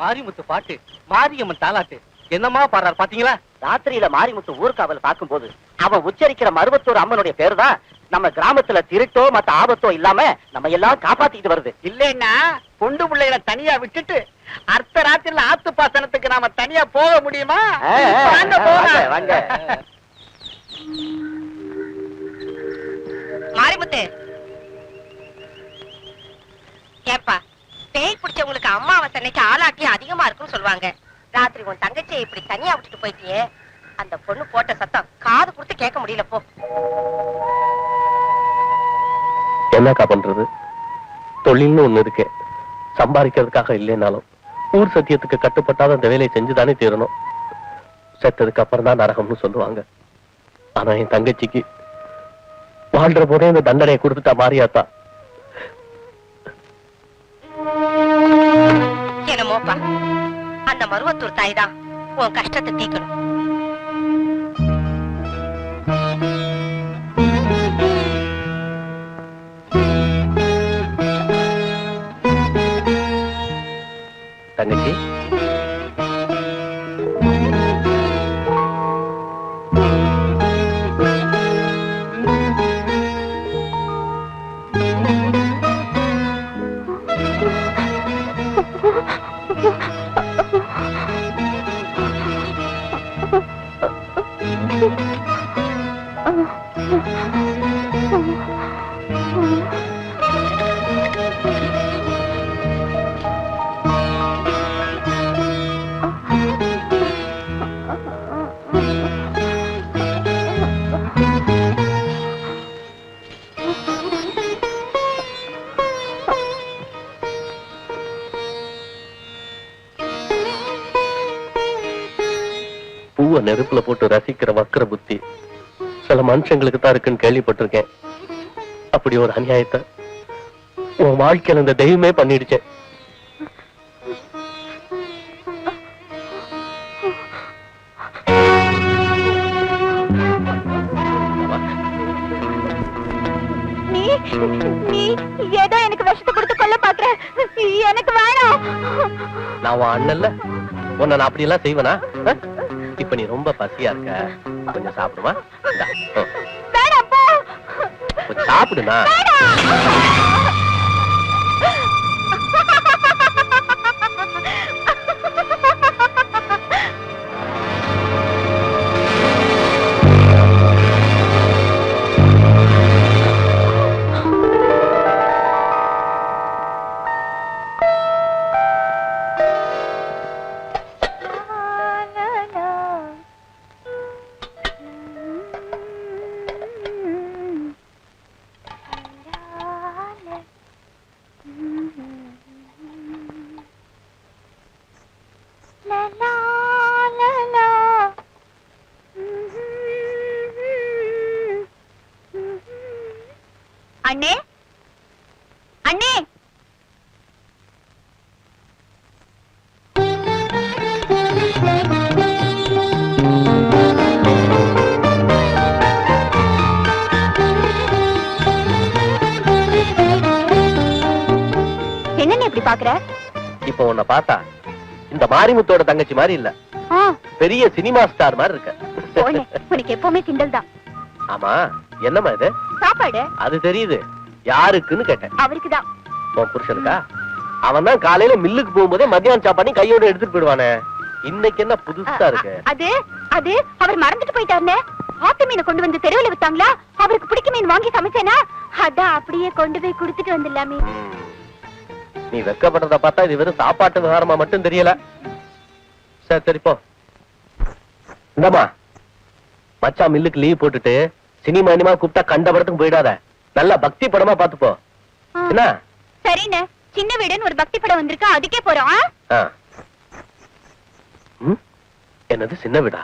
மாரிமுத்து பாட்டு, மாரியம்மன் தாலாட்டு என்னமா பாடுறாரு பாத்தீங்களா? ராத்திரியில மாரிமுத்து ஊர்காவல் பார்க்கும் போது அவன் உச்சரிக்கிற மருவத்தூர் அம்மனுடைய பேரு தான் நம்ம கிராமத்துல திருட்டோ மத்த ஆபத்தோ இல்லாம நம்ம எல்லாம் காப்பாத்திட்டு வருது. இல்லைன்னா பொண்டு பிள்ளைகளை தனியா விட்டுட்டு அர்த்த ராத்திரில ஆத்து பாசனத்துக்கு நாம தனியா போக முடியுமா? வாங்க மாரிமுத்து. ஏப்பா, பேய் பிடிச்சவங்களுக்கு அம்மாவாசை அன்னைக்கு ஆளாட்டியும் அதிகமா இருக்குன்னு சொல்லுவாங்க. ராத்திரி உன் தங்கச்சியை இப்படி தனியா விட்டுட்டு போயிட்டியே, அந்த பொண்ணு போட்ட சத்தம் காது கொடுத்து கேட்க முடியல. போ. என்னக்கா பண்றது? தொழில்னு ஒண்ணு இருக்கு, சம்பாதிக்கிறதுக்காக இல்லைனாலும் ஊர் சத்தியத்துக்கு கட்டுப்பட்டாத அந்த வேலையை செஞ்சுதானே தீரணும். செத்ததுக்கு அப்புறம் தான் நரகம்னு சொல்லுவாங்க. ஆனா என் தங்கச்சிக்கு வாழ்ற போதே இந்த தண்டனையை கொடுத்துட்டா மாரியாத்தா. என்னமோப்பா, அந்த மருவத்தூர் தாய் தான் உன் கஷ்டத்தை தீக்கணும். தங்கச்சி, நெருப்புல போட்டு ரசிக்கிற வக்கர புத்தி சில மனுஷங்களுக்கு தான் இருக்குன்னு கேள்விப்பட்டிருக்கேன். அப்படி ஒரு அநியாயத்தை உன் வாழ்க்கையில இந்த தெய்வமே பண்ணிடுச்சேன். நீ ஏதோ எனக்கு விஷத்தை கொடுத்து கொள்ள பாக்குற, எனக்கு வேணாம். நான் உன் அண்ணன்ல உன்னை நான் அப்படி எல்லாம் செய்வேனா? இப்ப நீ ரொம்ப பசியா இருக்க, கொஞ்சம் சாப்பிடுமா? கொஞ்சம் சாப்பிடுனா. அண்ணே அண்ணே என்னன்னு இப்படி பாக்குற? இப்ப உன்னை பார்த்தா இந்த மாரிமுத்தோட தங்கச்சி மாதிரி இல்ல, பெரிய சினிமா ஸ்டார் மாதிரி இருக்க. உனக்கு எப்பவுமே கிண்டல் தான். ஆமா, என்னம்மா இது? சாப்பாடு. அது தெரியுது, யாருக்குன்னு கேட்டேன். அவருக்குதான். உன் புருஷனுக்கா? அவன் தான் காலையில மில்லுக்கு போகும்போதே மத்தியானம் சாப்பாடு கையோட எடுத்துட்டு போயிடுவானே, இன்னைக்கு என்ன புதுசா இருக்கு? அது அது அவர் மறந்துட்டு போயிட்டாருன்னு ஆத்து மீனை கொண்டு வந்து தெருவில் வித்தாங்களா, அவருக்கு பிடிக்க மீன் வாங்கி சமைச்சேனா, அதான் அப்படியே கொண்டு போய் குடுத்துட்டு வந்துடலாமே. நீ வெக்கப்படுறத பார்த்தா இது வெறும் சாப்பாட்டு விவகாரமா மட்டும் தெரியல. சரி சரி போ. இந்தமா மச்சான் மில்லுக்கு லீவ் போட்டுட்டு சினிமா இனிமா கூப்பிட்டா கண்ட படத்துக்கு போயிடாத, நல்ல பக்தி படமா பாத்துப்போ. என்ன? சரிண்ணே, சின்ன வீடுன்னு ஒரு பக்தி படம் வந்திருக்கு, அதுக்கே போறோம். என்னது சின்ன வீடா?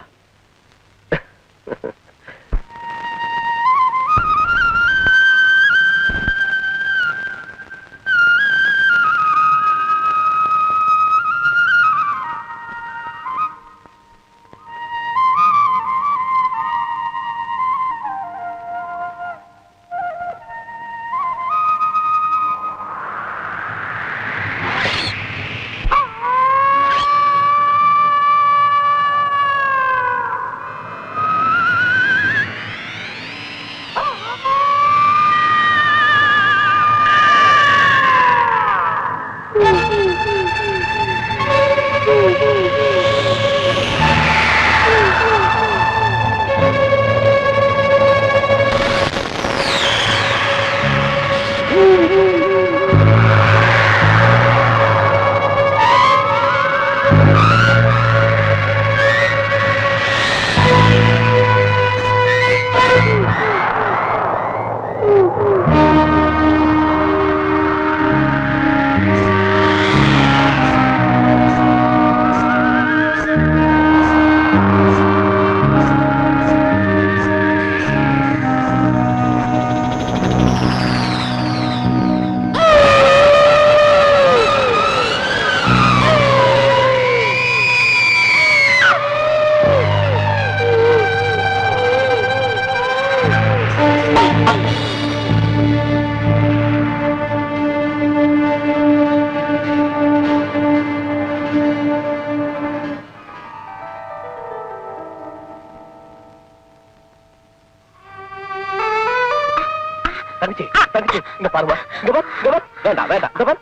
தங்கச்சி தங்கச்சி இங்க பாருமா, இங்க வா, இங்க வா. வேண்டாம் வேண்டாம், இங்க வா.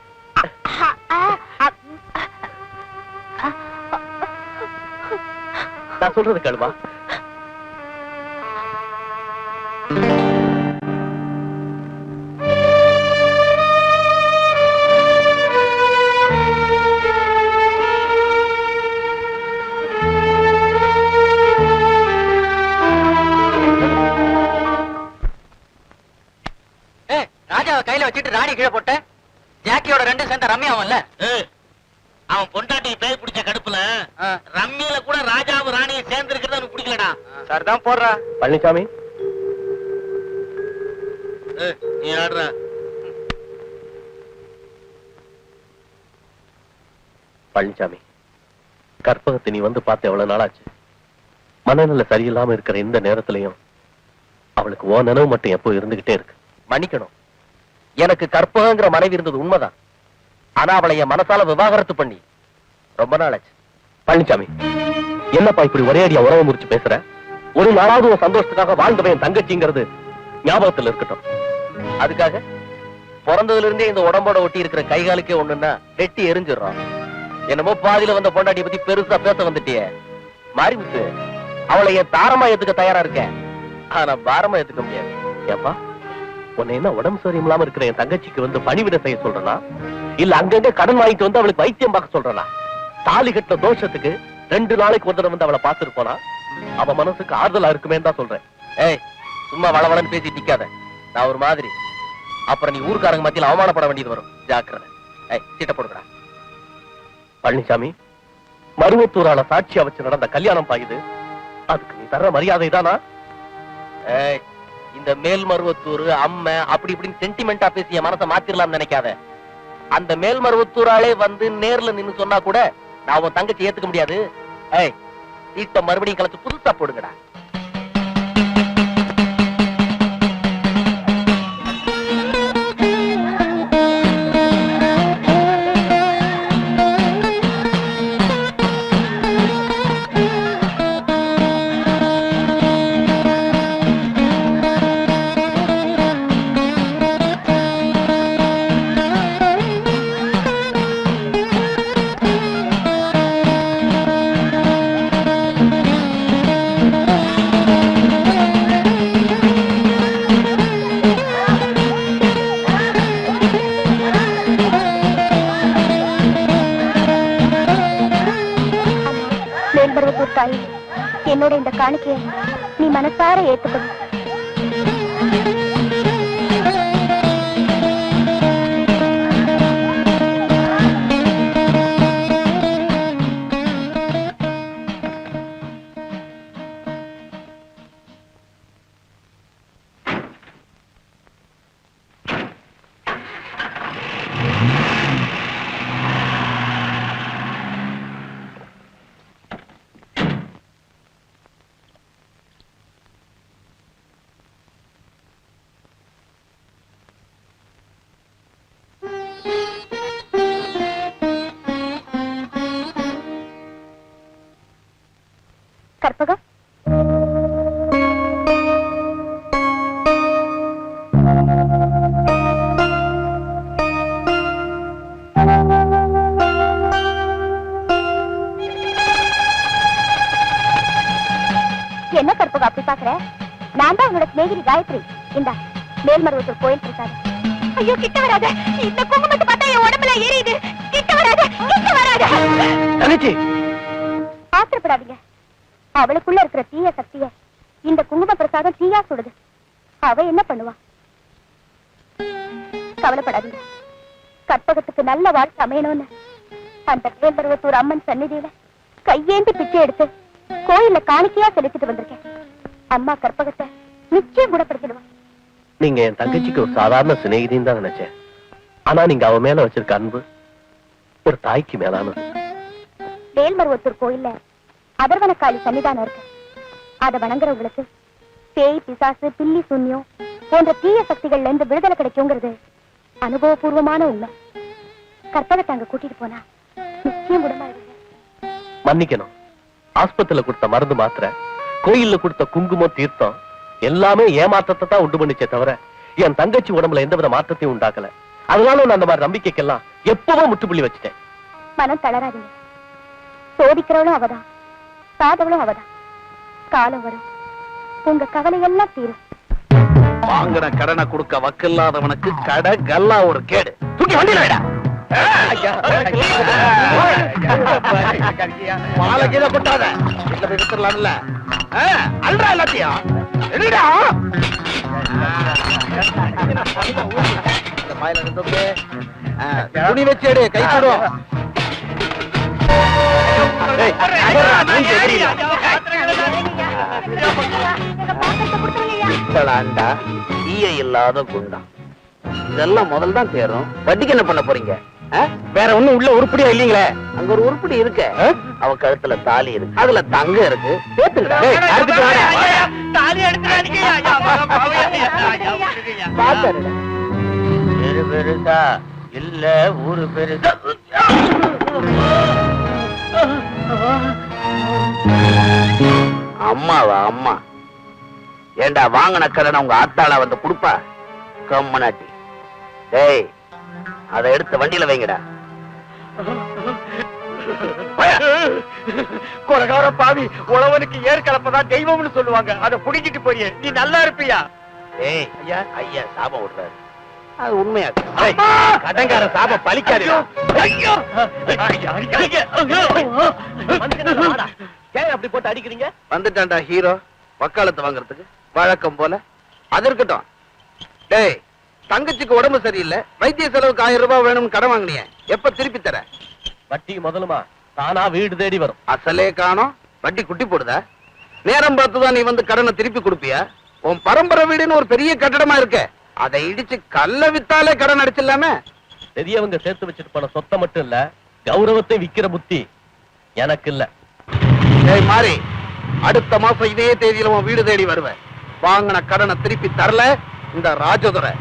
நான் சொல்றது கேளுமா. ராஜாவை கையில வச்சுட்டு ராணி கீழே போட்ட ஜாக்கியோட ரெண்டு சேர்ந்த ரம்யாவும்ல, அவன் பொண்டாட்டி பேய் பிடிச்ச கடுப்புல ரம்மியில கூட ராஜாவும் ராணியும் சேர்ந்து இருக்கிறது அவனுக்கு பிடிக்கலடா. சரிதான் போடுறா. பழனிசாமி நீ ஆடுற. பழனிசாமி, கற்பகத்தை நீ வந்து பார்த்து எவ்வளவு நாளாச்சு. மனநிலை சரியில்லாம இருக்கிற இந்த நேரத்திலையும் அவளுக்கு ஓ நினைவு மட்டும் எப்போ இருந்துகிட்டே இருக்கு. மன்னிக்கணும், எனக்கு கற்பகங்கிற மனைவி இருந்தது உண்மைதான். ஆனா அவளை என் மனசால விவாகரத்து பண்ணி ரொம்ப நாளாச்சு. பழனிசாமி, என்னப்பா இப்படி ஒரே அடியா உறவு முறிச்சு பேசுற? ஒரு நாளாவது ஒரு சந்தோஷத்துக்காக வாழ்ந்தவன் என் தங்கச்சிங்கிறது ஞாபகத்துல இருக்கட்டும். அதுக்காக பிறந்ததுல இருந்தே இந்த உடம்போட ஒட்டி இருக்கிற கைகாலுக்கே ஒண்ணுன்னா வெட்டி எரிஞ்சிடறான். என்னமோ பாதியில வந்த பொண்டாட்டியை பத்தி பெருசா பேச வந்துட்டியே. மாரிமுத்து, அவளை என் தாரமா ஏத்துக்க தயாரா இருக்கேன், ஆனா பாரமா ஏத்துக்க முடியாது. ஏப்பா, உன்னை என்ன உடம்பு சரியில்லாம இருக்கிற என் தங்கச்சிக்கு வந்து பணிவிட செய்ய சொல்றனா, இல்ல அங்கங்க கடன் வாங்கிட்டு வந்து அவளுக்கு வைத்தியம் பார்க்க சொல்றனா? தாலி கட்டின தோஷத்துக்கு 2 நாளைக்கு ஒரு தடவை வந்து அவளை பார்த்துட்டு போனா அவ மனசுக்கு ஆறுதலா இருக்குமே தான் சொல்றேன். ஏய், சும்மா வளவளன்னு பேசி நிக்காத, நான் ஒரு மாதிரி. அப்புறம் நீ ஊர்க்காரங்க மத்தியில் அவமானப்பட வேண்டியது வரும், ஜாக்கிரதை. ஏய், சீட்டை போடுறா. பழனிசாமி, மருவத்தூரால சாட்சியா வச்சு நடந்த கல்யாணம் பாயுது, அதுக்கு நீ தர்ற மரியாதை தானா? ஏய், இந்த மேல்மருவத்தூர் அம்மை அப்படி இப்படின்னு சென்டிமெண்டா பேசி என் மனசை மாத்திரலாம்னு நினைக்காத. அந்த மேல்மருவத்தூராலே வந்து நேர்ல நின்னு சொன்னா கூட நான் உன் தங்கச்சி ஏத்துக்க முடியாது. ஏய், சீட்டை மறுபடியும் கலச்சு புதுசா போடுங்கடா. தாயி, என்னோட இந்த காணிக்கையை நீ மனசார ஏத்துக்கணும். கற்பகம், என்ன கற்பகம் அப்படி பாக்குற? நான் தான் உன்னோட சிநேகிதி காயத்ரி. இந்த மேல்மருவத்தூர் கோயில் பிரசாதம். ஐயோ, கிட்ட வராத. இந்த குங்குமத்தை பார்த்தா என் உடம்புல எரியுது. கிட்ட வராத, கிட்ட வராத. தங்கச்சி, ஆத்திரப்படாதீங்க. அவளுக்குள்ள இருக்கிற தீய சக்திய இந்த குங்கும பிரசாதம் தீயா சுடுது. அவ என்ன பண்ணுவா? கவலைப்படாதீங்க. கற்பகத்துக்கு நல்ல வாழ்க்கை அமையணும்னு அந்த மேல்மருவத்தூர் அம்மன் சந்நிதியில கையேந்தி பிச்சை எடுத்து கோயில்ல காணிக்கையா செலுத்திட்டு வந்திருக்கேன். அம்மா கற்பகத்தை நிச்சயம் குணப்படுத்திடுவா. நீங்க என் தங்கச்சிக்கு ஒரு சாதாரண சிநேகிதின்னு தான் நினைச்சேன். ஆனா நீங்க அவ மேல வச்சிருக்க அன்பு ஒரு தாய்க்கு மேலானது. மேல்மருவத்தூர் கோயில்ல அதர்வனக்காளி சன்னிதானம் இருக்கு. அதை வணங்குறவங்களுக்கு பேய், பிசாசு, பில்லி, சூன்யம் போன்ற தீய சக்திகள்ல இருந்து விடுதலை கிடைக்குங்கிறது அனுபவபூர்வமான உண்மை. கற்பகத்தை அங்க கூட்டிட்டு போனா நிச்சயம் குணமாயிடுங்க. மன்னிக்கணும், ஆஸ்பத்திரியில கொடுத்த மருந்து மாத்திரை, கோயில்ல கொடுத்த குங்குமம், தீர்த்தம் எல்லாமே ஏமாற்றத்தை தான் உண்டு பண்ணிச்சே தவிர என் தங்கச்சி உடம்புல எந்தவித மாற்றத்தையும் உண்டாக்கல. அதனால நான் அந்த மாதிரி நம்பிக்கைக்கெல்லாம் எப்பவும் முற்றுப்புள்ளி வச்சுட்டேன். மனம் தளராதீங்க. சோதிக்கிறவளும் அவதான், சாதவளும் அவதான். காலம் வரும், உங்க கவலை எல்லாம் தீரும். வாங்கின கடனை கொடுக்க வக்கில்லாதவனுக்கு கடை கல்லா ஒரு கேடு. தூக்கி வண்டியில வைடா. மாலை கீழே கொட்டாத. வீட்டுல போய் வித்துடலாம்ல. அல்றா எல்லாத்தையும் என்னடா மாயில நின்று துணி வச்சு எடு, கை போடும். ஈய இல்லாத குண்டம் இதெல்லாம் முதல் தான் சேரும். வட்டிக்கு என்ன பண்ண போறீங்க? வேற ஒண்ணும் உள்ள உருப்படியா இல்லீங்களே. அங்க ஒரு உருப்படி இருக்கு. அவ கழுத்துல தாலி இருக்கு, அதுல தங்க இருக்கு. பெருசா இல்ல ஊரு பெருசா. அம்மாவா? அம்மா ஏண்டா வாங்கின கடனை உங்க ஆத்தாள வந்து குடுப்பா? கம்மனாட்டி. டேய், அதை எடுத்து வண்டியில வைங்கடா. கொலகார பாவி, உழவனுக்கு ஏற்கலப்பதான் தெய்வம்னு சொல்லுவாங்க. அதை புடிக்கிட்டு போய் நீ நல்லா இருப்பியா? ஏய் ஐயா, ஐயா சாபம் விடுறாரு. அது உண்மையா? கடங்கார சாபம் பலிக்காது. ஏன் அப்படி போட்டு அடிக்கிறீங்க? வந்துட்டான்டா ஹீரோ வக்காலத்து வாங்குறதுக்கு வழக்கம் போல. அது இருக்கட்டும். டேய், தங்கச்சிக்கு உடம்பு சரியில்லை, வைத்திய செலவுக்கு 1000 ரூபாய் வேணும்னு கடன் வாங்கினிய, எப்ப திருப்பி தர? வட்டி முதலுமா தானா வீடு தேடி வரும். அசலே காணோம், வட்டி குட்டி போடுதா? நேரம் பார்த்துதான் நீ வந்து கடனை திருப்பி கொடுப்பியா? உன் பரம்பரை வீடுன்னு ஒரு பெரிய கட்டடமா இருக்கு, அதை இடிச்சு கல்ல வித்தாலே கடன் அடிச்சிடலாமே. பெரியவங்க சேர்த்து வச்சுட்டு போன சொத்தை மட்டும் இல்ல, கௌரவத்தை விக்கிற புத்தி எனக்கு இல்ல. ஏய் மாறி, அடுத்த மாசம் இதே தேதியில உன் வீடு தேடி வருவேன். வாங்கின கடனை திருப்பி தரல, இந்த ராஜதுரை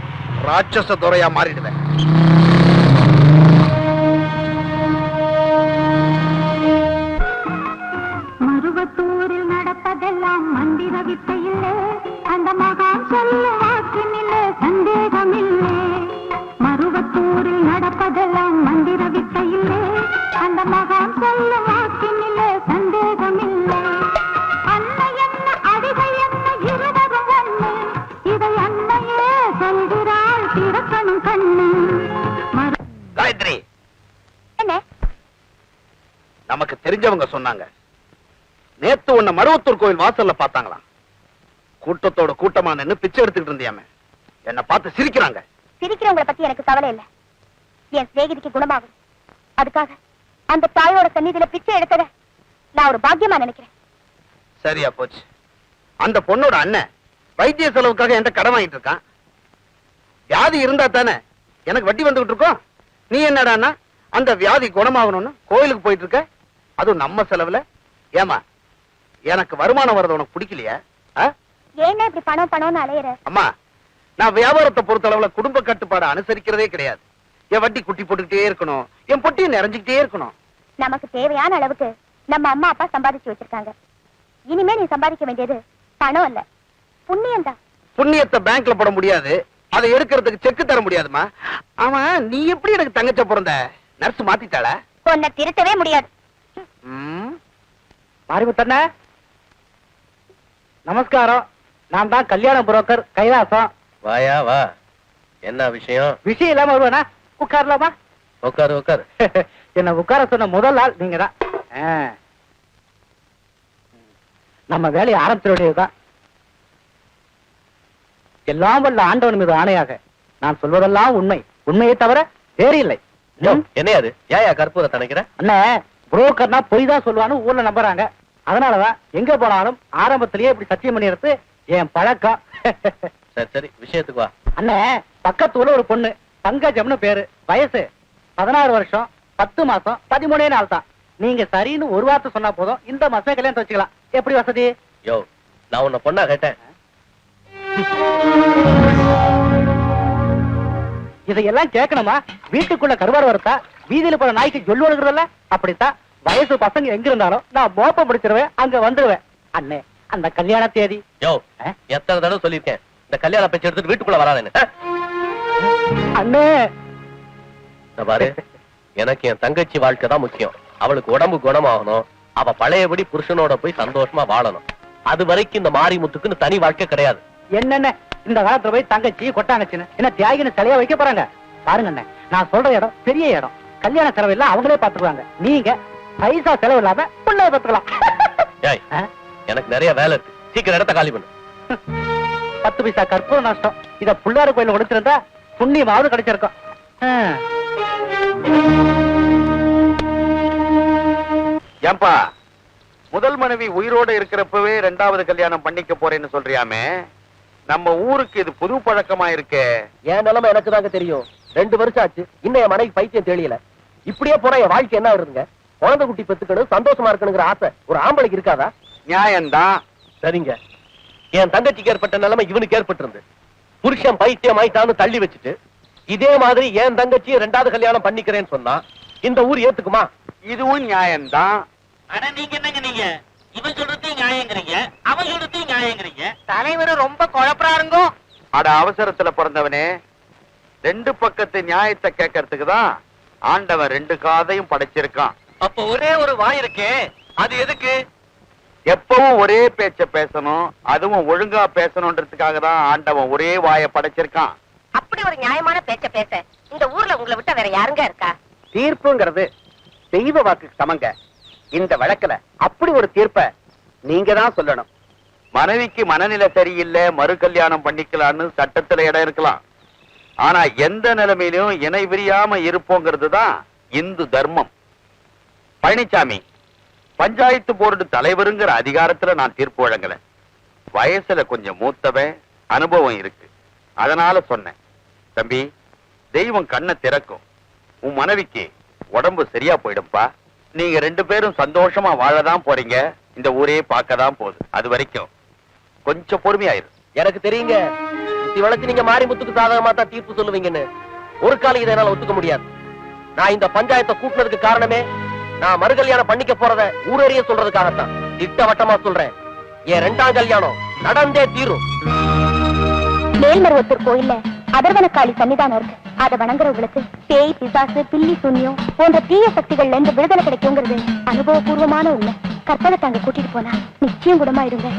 ராட்சச துறையா மாறிடுவேன். மருவத்தூரில் நடப்பதெல்லாம் மந்திர வித்தையில்லை, அந்த மகான் சொல்ல வாக்கினிலே சந்தேகமில்லை. மருவத்தூரில் நடப்பதெல்லாம் மந்திர வித்தையில்லை, அந்த மகான் சொல்ல வாக்கினிலே சந்தேகமில்லை. அன்னை என்ன அடிகள் என்ன இருவரும் ஒண்ணு, இதை அன்னையே சொல்கிறாள் திறக்கணும் கண்ணு. காயத்ரி, என்ன நமக்கு தெரிஞ்சவங்க சொன்னாங்க, நேத்து உன்னை மருவத்தூர் கோயில் வாசல்ல பார்த்தாங்களாம். கூட்டத்தோட கூட்டமா நின்னு பிச்சை எடுத்துக்கிட்டு இருந்தியாமே, என்ன பார்த்து சிரிக்கிறாங்க. சிரிக்கிறவங்களை பத்தி எனக்கு கவலை இல்ல, என் சிநேகிதிக்கு குணமாகும். அதுக்காக அந்த தாயோட சந்நிதியில பிச்சை எடுத்தத நான் ஒரு பாக்கியமா நினைக்கிறேன். சரியா போச்சு. அந்த பொண்ணோட அண்ணன் வைத்திய செலவுக்காக என்கிட்ட கடன் வாங்கிட்டு இருக்கான். வியாதி இருந்தா தானே எனக்கு வட்டி வந்துகிட்டு இருக்கோம். நீ என்னடான்னா அந்த வியாதி குணமாகணும்னு கோயிலுக்கு போயிட்டு இருக்க, அதுவும் நம்ம செலவுல. ஏமா, எனக்கு வருமானம் வர்றது உனக்கு பிடிக்கலையா? ஏன்னா இப்படி பணம் பணம்னு அலையிற? அம்மா, நான் வியாபாரத்தை பொறுத்த அளவுல குடும்ப கட்டுப்பாடு அனுசரிக்கிறதே கிடையாது. என் வட்டி குட்டி போட்டுக்கிட்டே இருக்கணும், என் பொட்டியை நிறைஞ்சுக்கிட்டே இருக்கணும். நமக்கு தேவையான அளவுக்கு நம்ம அம்மா அப்பா சம்பாதிச்சு வச்சிருக்காங்க. இனிமே நீ சம்பாதிக்க வேண்டியது பணம் இல்ல, புண்ணியம் தான். புண்ணியத்தை பேங்க்ல போட முடியாது, அதை எடுக்கிறதுக்கு செக்கு தர முடியாதுமா. ஆமா, நீ எப்படி எனக்கு தங்கச்ச பிறந்த? நர்ஸ் மாத்திட்டாள? உன்னை திருத்தவே முடியாது. மாரிமுத்தண்ண நமஸ்காரம். நான் தான் கல்யாண புரோக்கர் கைலாசம். வாயா வா, என்ன விஷயம்? விஷயம் இல்லாம வருவேனா? உட்காரலாமா? உட்காரு உட்காரு. என்ன உட்கார சொன்ன முதல் ஆள் நீங்க தான். நம்ம வேலையை ஆரம்பிச்சிட வேண்டியதுதான். எல்லாம் வல்ல ஆண்டவன் மீது ஆணையாக நான் சொல்வதெல்லாம் உண்மை, உண்மையை தவிர வேறு இல்லை. என்ன அது? ஏயா கற்பூரத்தை நினைக்கிற? அண்ணே, புரோக்கர்னா பொய் தான் சொல்லுவான்னு ஊர்ல நம்புறாங்க. அதனாலதான் எங்க போனாலும் ஆரம்பத்திலேயே இப்படி சத்தியம் பண்ணி எடுத்து என் பழக்கம். சரி சரி, விஷயத்துக்கு வா. அண்ணே, பக்கத்து ஊர்ல ஒரு பொண்ணு பங்கஜம்னு பேரு, வயசு 16 வருஷம் 10 மாசம் 13 நாள் தான். நீங்க சரின்னு ஒரு வார்த்தை சொன்னா போதும், இந்த மாசமே கல்யாணத்தை வச்சுக்கலாம். எப்படி வசதி? யோ, நான் உன்னை பொண்ணா கேட்டேன். இதையெல்லாம் கேட்கணுமா? வீட்டுக்குள்ள கருவாடு வரத்தா, வீதியில போற நாய்க்கு சொல்லு வளர்க்குறதுல அப்படித்தான். வயசு பசங்க எங்க இருந்தாலும் நான் மோப்பம் முடிச்சிருவேன், அங்க வந்துருவேன். அண்ணே, அந்த கல்யாண தேதி? யோ, எத்தனை தடவை சொல்லியிருக்கேன் இந்த கல்யாண பேச்சு எடுத்துட்டு வீட்டுக்குள்ள வராதுன்னு. அண்ணே பாரு, எனக்கு என் தங்கச்சி வாழ்க்கை தான் முக்கியம். அவளுக்கு உடம்பு குணமாகணும், அவ பழையபடி புருஷனோட போய் சந்தோஷமா வாழணும். அது வரைக்கும் இந்த மாரிமுத்துக்குன்னு தனி வாழ்க்கை கிடையாது. என்னென்ன இந்த காலத்துல போய் தங்கச்சி கொட்டாங்கச்சின்னு என்ன தியாகின்னு சிலையா வைக்க போறாங்க? பாருங்க அண்ணே, நான் சொல்ற இடம் பெரிய இடம், கல்யாண செலவு எல்லாம் அவங்களே பாத்துக்குவாங்க. நீங்க பைசா செலவு இல்லாம பிள்ளைய பாத்துக்கலாம். எனக்கு நிறைய வேலை இருக்கு, சீக்கிரம் இடத்த காலி பண்ணு. 10 பைசா கற்பூர நஷ்டம், இத பிள்ளையார் கோயில கொடுத்திருந்தா புண்ணியமாவது கிடைச்சிருக்கும். ஏன்பா, முதல் மனைவி உயிரோட இருக்கிறப்பவே 2வது கல்யாணம் பண்ணிக்க போறேன்னு சொல்றியாமே, நம்ம ஊருக்கு இது புது பழக்கமா இருக்கே. என் நிலைமை எனக்கு தாங்க தெரியும். 2 வருஷம் ஆச்சு, இன்னும் என் மனைவி பைத்தியம் தெரியல. இப்படியே போற என் வாழ்க்கை என்ன வருதுங்க? குழந்தை குட்டி பெத்துக்கணும், சந்தோஷமா இருக்கணுங்கிற ஆசை ஒரு ஆம்பளைக்கு இருக்காதா? நியாயம்தான். சரிங்க, என் தங்கச்சிக்கு ஏற்பட்ட நிலைமை இவனுக்கு ஏற்பட்டிருந்து. புருஷன் பைத்தியம் ஆயிட்டான்னு தள்ளி வச்சுட்டு இதே மாதிரி என் தங்கச்சி 2வது கல்யாணம் பண்ணிக்கிறேன்னு சொன்னா இந்த ஊர் ஏத்துக்குமா? இதுவும் நியாயம்தான். ஆனா நீங்க என்னங்க, நீங்க இவன் சொல்றதையும் நியாயங்கிறீங்க, அவன் சொல்றதையும் நியாயங்கிறீங்க. தலைவர் ரொம்ப குழப்பறாருங்கோ. அட அவசரத்துல பிறந்தவனே, 2 பக்கத்து நியாயத்தை கேட்கறதுக்கு தான் ஆண்டவன் 2 காதையும் படைச்சிருக்கான். அப்ப ஒரே ஒரு வாய் இருக்கே, அது எதுக்கு? எப்பவும் ஒரே பேச்ச பேசணும், அதுவும் ஒழுங்கா பேசணும்ன்றதுக்காக தான் ஆண்டவன் ஒரே வாயை படைச்சிருக்கான். அப்படி ஒரு நியாயமான பேச்ச பேச இந்த ஊர்ல உங்களை விட்டா வேற யாருங்க இருக்கா? தீர்ப்புங்கிறது தெய்வ வாக்கு சமங்க. இந்த வழக்குல அப்படி ஒரு தீர்ப்ப நீங்க தான் சொல்லணும். மனைவிக்கு மனநிலை சரியில்லை, மறு கல்யாணம் பண்ணிக்கலான்னு சட்டத்துல இடம் இருக்கலாம். ஆனா எந்த நிலைமையிலும் இணை விரியாம இருப்போங்கிறது தான் இந்து தர்மம். பழனிசாமி, பஞ்சாயத்து போர்டு தலைவருங்கிற அதிகாரத்துல நான் தீர்ப்பு வழங்கல. வயசுல கொஞ்சம் மூத்தவன், அனுபவம் இருக்கு, அதனால சொன்னேன். தம்பி, தெய்வம் கண்ணை திறக்கும். உன் மனைவிக்கு உடம்பு சரியா போயிடும்பா. நீங்க 2 பேரும் சந்தோஷமா வாழதான் போறீங்க. இந்த ஊரே பார்க்கதான் போகுது. அது வரைக்கும் கொஞ்சம் பொறுமையாயிரு. எனக்கு தெரியுங்க, சுத்தி வளைச்சு நீங்க மாரிமுத்துக்கு சாதகமா தான் தீர்ப்பு சொல்லுவீங்கன்னு. ஒரு காலம் இதை என்னால ஒத்துக்க முடியாது. நான் இந்த பஞ்சாயத்தை கூட்டினதுக்கு காரணமே நான் மறுகல்யாணம் பண்ணிக்க போறத ஊரறிய சொல்றதுக்காகத்தான். திட்டவட்டமா சொல்றேன், என் 2ஆம் கல்யாணம் நடந்தே தீரும். மேல்மருவத்தூர் கோயில்ல அதர்வனக்காளி சன்னிதானம் இருக்கு. அதை வணங்குறவங்களுக்கு பேய், பிசாசு, பில்லி சூன்யம் போன்ற தீய சக்திகள்ல இருந்து விடுதலை கிடைக்குங்கிறது அனுபவபூர்வமான உண்மை. கற்பனை தாங்க கூட்டிட்டு போனா நிச்சயம் குணமாயிடுங்க.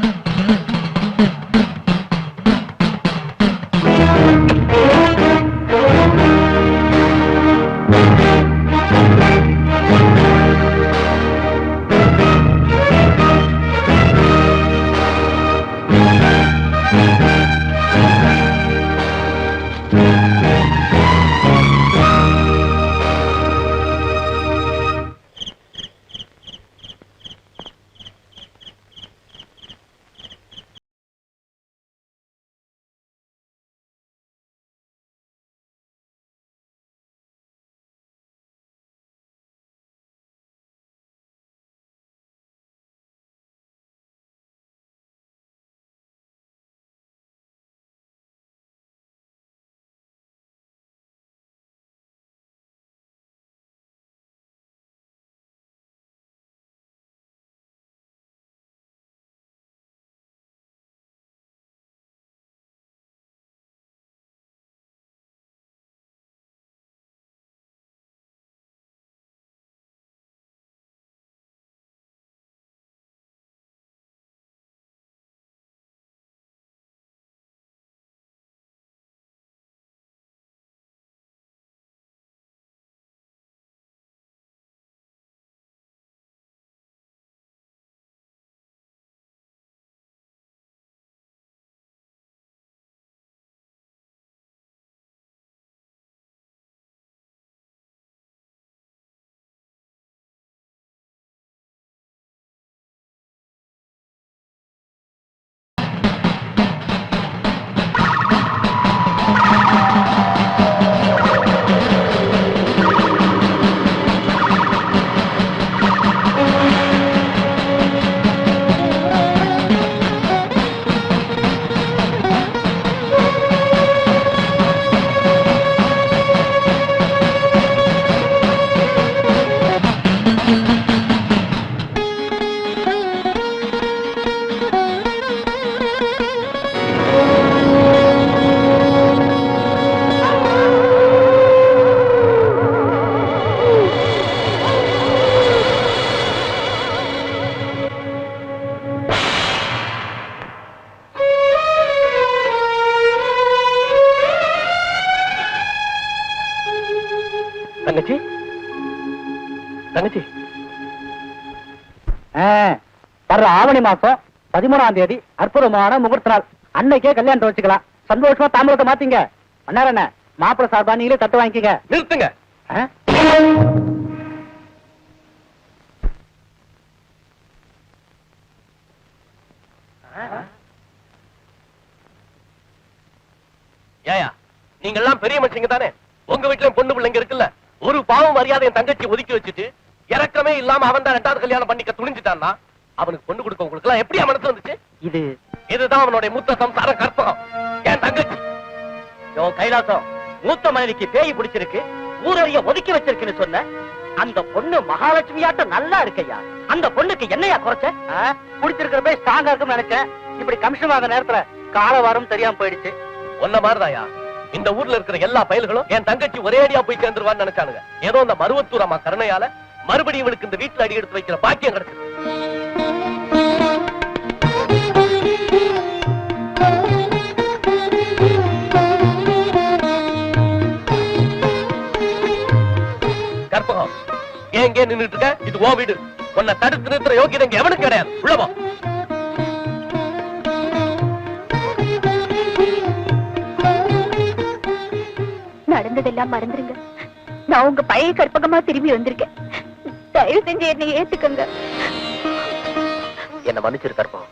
தங்கச்சி, தங்கச்சி, வர்ற ஆவணி மாசம் 13ஆம் தேதி அற்புதமான முகூர்த்த நாள். அன்னைக்கே கல்யாணத்தை வச்சுக்கலாம். சந்தோஷமா தாம்பூலத்தை மாத்திங்க. அண்ணா மாப்பிள்ள சார்பா நீங்களே தட்டு வாங்கிக்கங்க. நிறுத்துங்க. ஏயா, நீங்க எல்லாம் பெரிய மனுஷங்க தானே? உங்க வீட்டுல பொண்ணு பிள்ளைங்க இருக்குல்ல, ஒரு பாவம் மரியாதை என் தங்கச்சி ஒதுக்கி வச்சுட்டு இறக்கமே இல்லாம அவன் தான் 2வது கல்யாணம் பண்ணிக்க துணிஞ்சிட்டான்னா அவனுக்கு பொண்ணு கொடுக்க உங்களுக்கு எல்லாம் எப்படியா மனசு வந்துச்சு? இதுதான் அவனுடைய மூத்த சம்சார கற்பகம். என் தங்கச்சி கைலாசம் மூத்த மனைவிக்கு பேய் பிடிச்சிருக்கு, ஊரறிய ஒதுக்கி வச்சிருக்குன்னு சொன்ன அந்த பொண்ணு மகாலட்சுமியாட்ட நல்லா இருக்கையா. அந்த பொண்ணுக்கு என்னையா குறைச்ச? பிடிச்சிருக்கிற போய் ஸ்ட்ராங்கா இருக்குன்னு நினைச்சேன். இப்படி கமிஷன் ஆக நேரத்துல காலவாரம் தெரியாம போயிடுச்சு. ஒன்ன மாதிரிதாயா இந்த ஊர்ல இருக்கிற எல்லா பயல்களும் என் தங்கச்சி ஒரே அடியா போய் சேர்ந்துருவான்னு நினைச்சானுங்க. ஏதோ அந்த மருவத்தூர் அம்மா கருணையால மறுபடியும் இவளுக்கு இந்த வீட்டுல அடி எடுத்து வைக்கிற பாக்கியம் கிடைச்சது. கற்பகம், ஏன் இங்கே நின்னுட்டு இருக்க? இது ஓ வீடு. உன்னை தடுத்து நிறுத்துற யோகியதை இங்க எவனுக்கு கிடையாது. உள்ளவா. நடந்ததெல்லாம் மறந்துருங்க. நான் உங்க பழைய கற்பகமா திரும்பி வந்திருக்கேன். தயவு செஞ்சு என்னை ஏத்துக்கங்க. என்ன மன்னிச்சிரு கற்பகம்.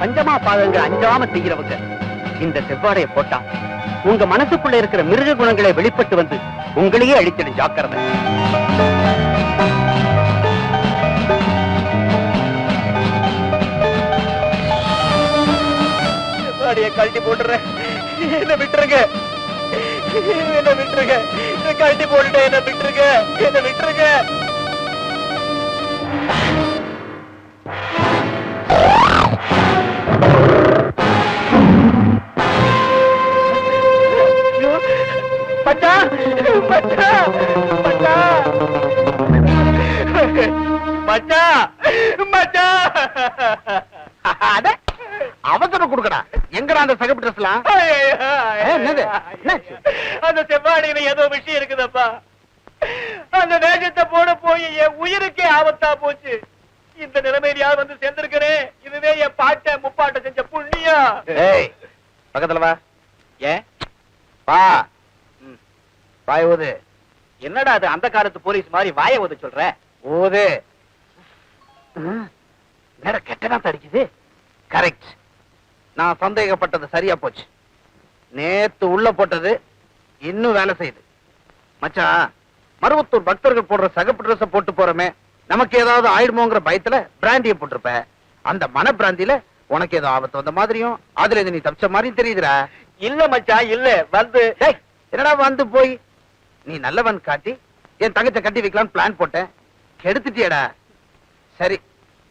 பஞ்சமா பாதங்க அஞ்சாம செய்கிறவங்க இந்த செவ்வாடைய போட்டா உங்க மனசுக்குள்ள இருக்கிற மிருக குணங்களை வெளிப்பட்டு வந்து உங்களையே அழிச்சிடும். ஜாக்கிரதை. செவ்வாடைய கழட்டி போட்டுறேன், என்ன விட்டுருங்க, என்ன விட்டுருங்க, கழட்டி போட்டுட்டேன், என்ன விட்டுருங்க, என்ன விட்டுருங்க. அவசரம் கொடுக்கடா. எங்கடா அந்த சகப்பு ட்ரெஸ்லாம்? அந்த செவ்வாடியில ஏதோ விஷயம் இருக்குதப்பா. அந்த வேஷத்தை போட போய் என் உயிருக்கே ஆபத்தா போச்சு. இந்த நிலைமையில யார் வந்து சேர்ந்திருக்கிறேன். இதுவே என் பாட்ட முப்பாட்ட செஞ்ச புண்ணியா. பக்கத்துல வா. ஏன் வா வாய ஊது. என்னடா அது அந்த காலத்து போலீஸ் மாதிரி வாய ஊத சொல்ற? ஊது. என்னடா கெட்டதா தடிக்குது? கரெக்ட். நான் சந்தேகப்பட்டது சரியா போச்சு. நேத்து உள்ள போட்டது இன்னும் வேலை செய்யுது. மச்சான், மருவத்தூர் பக்தர்கள் போடுற சகப்பு ட்ரெஸ் போட்டு போறமே, நமக்கு ஏதாவது ஆயிடுமோங்கிற பயத்துல பிராண்டிய போட்டிருப்ப. அந்த மன பிராந்தியில உனக்கு ஏதோ ஆபத்து வந்த மாதிரியும் அதுல இருந்து நீ தப்பிச்ச மாதிரியும் தெரியுதுடா. இல்ல மச்சான், இல்ல வந்து என்னடா வந்து போய் நீ நல்லவன் காட்டி என் தங்கச்ச கட்டி வைக்கலாம்னு பிளான் போட்டேன். கெடுத்துட்டியடா. சரி,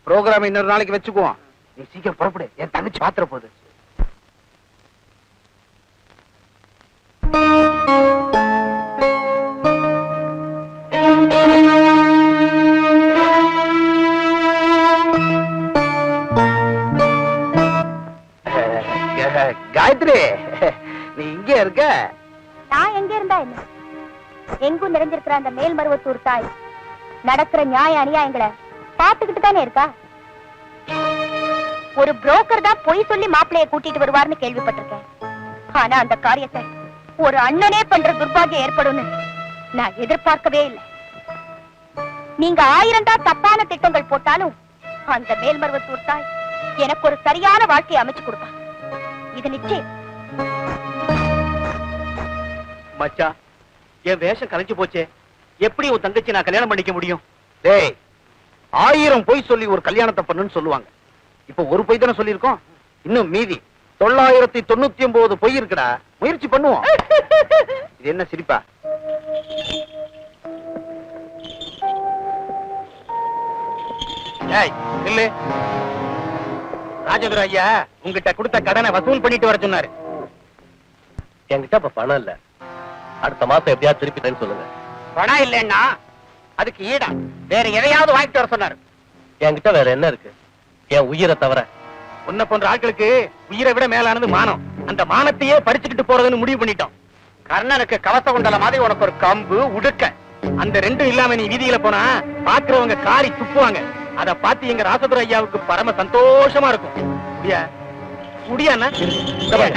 ப்ரோக்ராம் இன்னொரு நாளைக்கு வச்சுக்குவோம். நீ சீக்கிரம் புறப்படு, என் தங்கச்சி பாத்திர போகுது. காயத்ரி, நீ இங்க இருக்க? நான் எங்க இருந்தா என்ன? எங்கும் நிறைஞ்சிருக்கிற அந்த மேல்மருவத்தூர் தாய் நடக்கிற நியாய அநியாயங்களை பாத்துக்கிட்டு தானே இருக்கா. ஒரு புரோக்கர் தான் பொய் சொல்லி மாப்பிள்ளைய கூட்டிட்டு வருவார்னு கேள்விப்பட்டிருக்கேன். ஆனா அந்த காரியத்தை ஒரு அண்ணனே பண்ற துர்பாகியம் ஏற்படும்னு நான் எதிர்பார்க்கவே இல்லை. நீங்க 1000 தான் தப்பான திட்டங்கள் போட்டாலும் அந்த மேல்மருவத்தூர் தாய் எனக்கு ஒரு சரியான வாழ்க்கையை அமைச்சு கொடுப்பா. இது நிச்சயம். மச்சா, என் வேஷம் கலைஞ்சு போச்சே. எப்படி உன் தங்கச்சி நான் கல்யாணம் பண்ணிக்க முடியும்? டேய், 1000 பொய் சொல்லி ஒரு கல்யாணத்தை பண்ணுன்னு சொல்லுவாங்க. இப்ப ஒரு பொய் தானே சொல்லியிருக்கோம். இன்னும் மீதி 999 பொய் இருக்குடா. முயற்சி பண்ணுவோம். இது என்ன சிரிப்பா? இல்ல, ராஜதுரை ஐயா உங்ககிட்ட கொடுத்த கடனை வசூல் பண்ணிட்டு வர சொன்னாரு. என்கிட்ட இப்ப பணம் இல்ல. அடுத்த மாசம் எப்படியா திருப்பிட்டேன்னு சொல்லுங்க. பணம் இல்லைன்னா அதுக்கு ஈடா வேற எதையாவது வாங்கிட்டு வர சொன்னாரு. என்கிட்ட வேற என்ன இருக்கு? என் உயிரை தவிர. உன்னை போன்ற ஆட்களுக்கு உயிரை விட மேலானது மானம். அந்த மானத்தையே பறிச்சுக்கிட்டு போறதுன்னு முடிவு பண்ணிட்டோம். கர்ணனுக்கு கவச குண்டல மாதிரி உனக்கு ஒரு கம்பு உடுக்க. அந்த ரெண்டும் இல்லாம நீ வீதியில போனா பாக்குறவங்க காரி துப்புவாங்க. அத பார்த்து எங்க ராசதுரை ஐயாவுக்கு பரம சந்தோஷமா இருக்கும். முடியா முடியாண்ணா சொல்றது.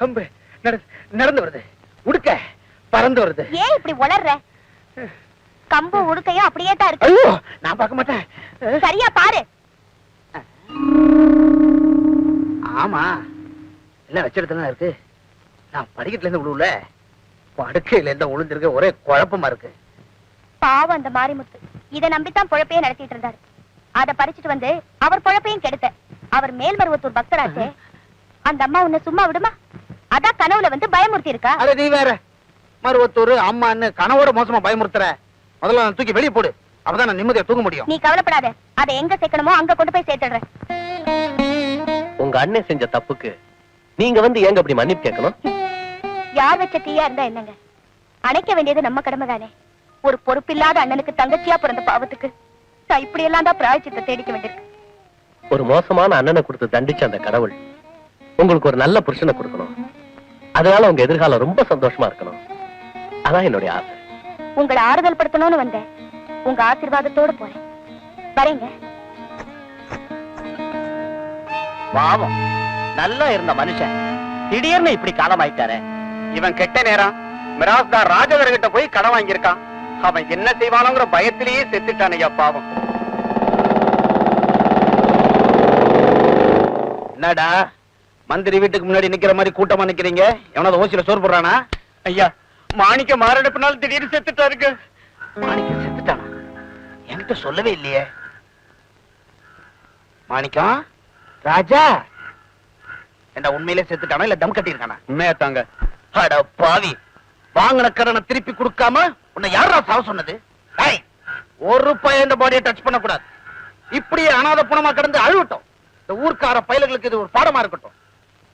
கம்பு நடந்து வருது, உடுக்க பறந்து வருது. ஏன் இப்படி உளர்ற? கம்பு உடுக்கையும் அப்படியே தான் இருக்கு. ஐயோ, நான் பார்க்க மாட்டேன். சரியா பாரு. ஆமா, எல்லாம் வச்சிடத்துல இருக்கு. நான் படிக்கட்டுல இருந்து விழுவுல, படுக்கையில இருந்து விழுந்திருக்க, ஒரே குழப்பமா இருக்கு. பாவம் அந்த மாரிமுத்து இதை நம்பித்தான் பொழப்பையே நடத்திட்டு இருந்தாரு. அதை பறிச்சுட்டு வந்து அவர் பொழப்பையும் கெடுத்த. அவர் மேல்மருவத்தூர் பக்தராச்சே, அந்த அம்மா உன்னை சும்மா விடுமா? அதான் கனவுல வந்து பயமுறுத்தி இருக்கா. அட நீ வேற, மருவத்தூர் அம்மான்னு கனவோட மோசமா பயமுறுத்துற. முதல்ல நான் தூக்கி வெளியே போடு, அப்பதான் நான் நிம்மதியா தூங்க முடியும். நீ கவலைப்படாத, அதை எங்க சேர்க்கணுமோ அங்க கொண்டு போய் சேர்த்துடுறேன். உங்க அண்ணன் செஞ்ச தப்புக்கு நீங்க வந்து ஏங்க அப்படி மன்னிப்பு கேட்கணும்? யார் வச்ச தீயா இருந்தா என்னங்க, அணைக்க வேண்டியது நம்ம கடமை தானே. ஒரு பொறுப்பில்லாத அண்ணனுக்கு தங்கச்சியா பிறந்த பாவத்துக்கு நான் இப்படி எல்லாம் தான் பிராயச்சித்தை தேடிக்க வேண்டியிருக்கு. ஒரு மோசமான அண்ணனை கொடுத்து தண்டிச்ச அந்த கடவுள் உங்களுக்கு ஒரு நல்ல புருஷனை கொடுக்கணும். அதனால உங்க எதிர்காலம் ரொம்ப சந்தோஷமா இருக்கணும். அதான் என்னுடைய ஆசை. உங்களை ஆறுதல் படுத்தணும்னு வந்தேன். உங்க ஆசீர்வாதத்தோடு போறேன். வரேங்க. பாவம், நல்லா இருந்த மனுஷன் திடீர்னு இப்படி காலமாயிட்டாரே. இவன் கெட்ட நேரம் மிராஸ்தார் ராஜவர்கிட்ட போய் கடன் வாங்கியிருக்கான். அவன் என்ன செய்வானோங்கிற பயத்திலேயே செத்துட்டான். ஐயா பாவம். என்னடா மந்திரி வீட்டுக்கு முன்னாடி நிக்கிற மாதிரி கூட்டமா நிக்கிறீங்க? எவனாவது ஓசியில சோறு போடுறானா? ஐயா, மாணிக்க மாரடைப்புனால திடீர்னு செத்துட்டாருங்க. மாணிக்கம் செத்துட்டானா? என்கிட்ட சொல்லவே இல்லையே. மாணிக்கம் ராஜா என்ன உண்மையிலே செத்துட்டானா இல்ல தம் கட்டி இருக்கானா? உண்மையா தாங்க. அட பாவி, வாங்கின கடனை திருப்பி கொடுக்காம உன்னை யாரா சாவ சொன்னது? டேய், ஒரு ரூபாய் இந்த பாடியை டச் பண்ண கூடாது. இப்படியே அனாதை புணமா கிடந்து அழுவட்டும். இந்த ஊர்க்கார பயலுகளுக்கு இது ஒரு பாடமா இருக்கட்டும்.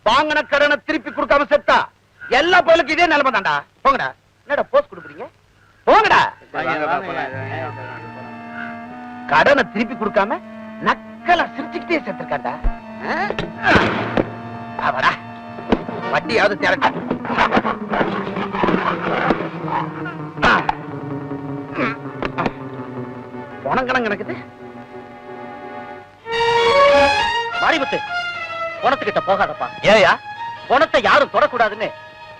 வாங்கின கடனை திருப்பி கொடுக்காம செத்தா எல்லா பயலுக்கும் இதே நிலைமை தான்டா. போங்கடா. என்னடா போஸ்ட் கொடுக்குறீங்க? போங்கடா. கடனை திருப்பி கொடுக்காம நக்கலா சிரிச்சுக்கிட்டே செத்துருக்காண்டா. அவடா வட்டியாவது திரட்ட. பணம் கணக்குது. மாரிமுத்து, பணத்துக்கிட்ட போகாதப்பா. ஏயா, பணத்தை யாரும் தொடக்கூடாதுன்னு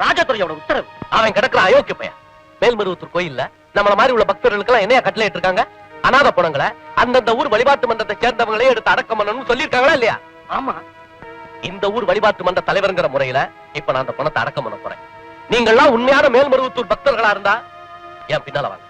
ராஜதுரையோட உத்தரவு. அவன் கிடக்குற அயோக்கிய பையன். மேல்மருவத்தூர் கோயில்ல நம்மள மாதிரி உள்ள பக்தர்களுக்கு எல்லாம் என்னையா கட்டளை இருக்காங்க? அநாத பணங்களை அந்தந்த ஊர் வழிபாட்டு மன்றத்தை சேர்ந்தவங்களே எடுத்து அடக்கம் பண்ணணும்னு சொல்லியிருக்காங்களா இல்லையா? ஆமா. இந்த ஊர் வழிபாட்டு மன்ற தலைவர்ங்கிற முறையில இப்ப நான் அந்த பணத்தை அடக்கம் பண்ண போறேன். நீங்கள்லாம் உண்மையான மேல்மருவத்தூர் பக்தர்களா இருந்தா என் பின்னால வாங்க.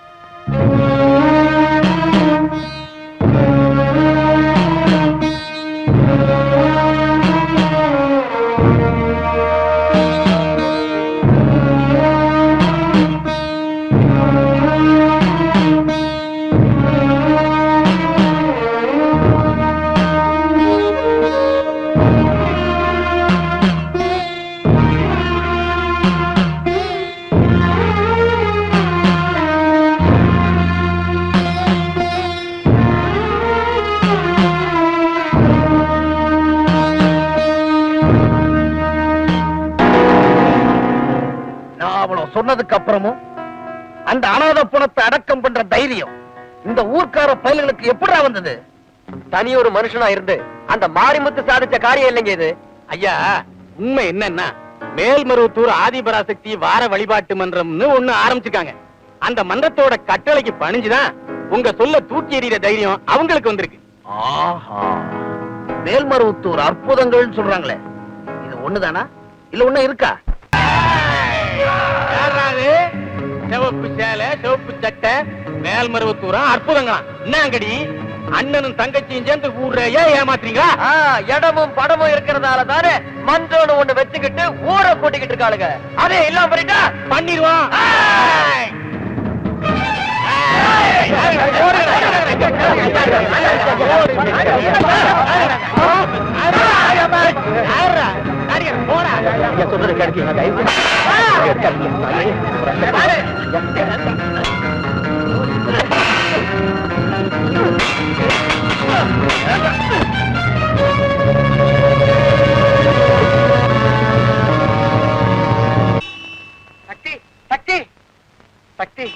சொன்னதுக்கு அப்புறமும் அந்த அநாத பணத்தை அடக்கம் பண்ற தைரியம் இந்த ஊர்க்கார பயல்களுக்கு எப்படா வந்தது? தனி ஒரு மனுஷனா இருந்து அந்த மாரிமுத்து சாதிச்ச காரியம் இல்லைங்க இது. ஐயா, உண்மை என்னன்னா மேல்மருவத்தூர் ஆதிபராசக்தி வார வழிபாட்டு மன்றம்னு ஒண்ணு ஆரம்பிச்சிருக்காங்க. அந்த மன்றத்தோட கட்டளைக்கு பணிஞ்சுதான் உங்க சொல்ல தூக்கி எறிகிற தைரியம் அவங்களுக்கு வந்திருக்கு. மேல்மருவத்தூர் அற்புதங்கள் சொல்றாங்களே, இது ஒண்ணுதானா இல்ல ஒண்ணு இருக்கா? சிவப்பு சேலை, சிவப்பு சட்டை, மேல்மருவத்தூரா அற்புதங்களாம். என்னங்கடி அண்ணனும் தங்கச்சியும் சேர்ந்து ஊரையே ஏமாத்துறீங்களா? இடமும் படமும் இருக்கிறதால தானே மன்றோன்னு ஒண்ணு வச்சுக்கிட்டு ஊரை கூட்டிக்கிட்டு இருக்காளுங்க. அதே இல்லாம பண்ணிட்டா பண்ணிடுவான். சொல்றது கிடைக்கும். சக்தி, சக்தி, சக்தி,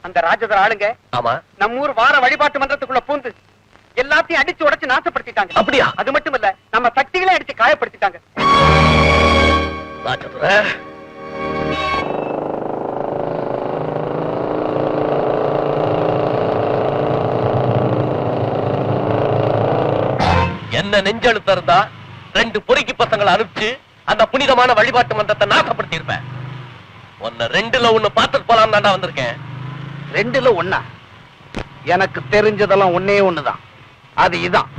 அந்த ராஜதர் ஆளுங்க ஆமா, நம்ம ஊர் வார வழிபாட்டு மன்றத்துக்குள்ள பூந்து எல்லாத்தையும் அடிச்சு உடைச்சு நாசப்படுத்திட்டாங்க. அப்படியா? அது மட்டும் இல்ல, நம்ம சக்திகளை அடிச்சு காயப்படுத்திட்டாங்க. ராஜதுரை, என்ன நெஞ்செழுத்த இருந்தா 2 பொறுக்கி பசங்களை அனுப்பிச்சு அந்த புனிதமான வழிபாட்டு மன்றத்தை நாசப்படுத்தி இருப்பேன். உன்னை 2ல 1 பார்த்துட்டு போலாம் தாண்டா வந்திருக்கேன். 2ல 1? எனக்கு தெரிஞ்சதெல்லாம் ஒன்னே ஒண்ணுதான், அது இதான்.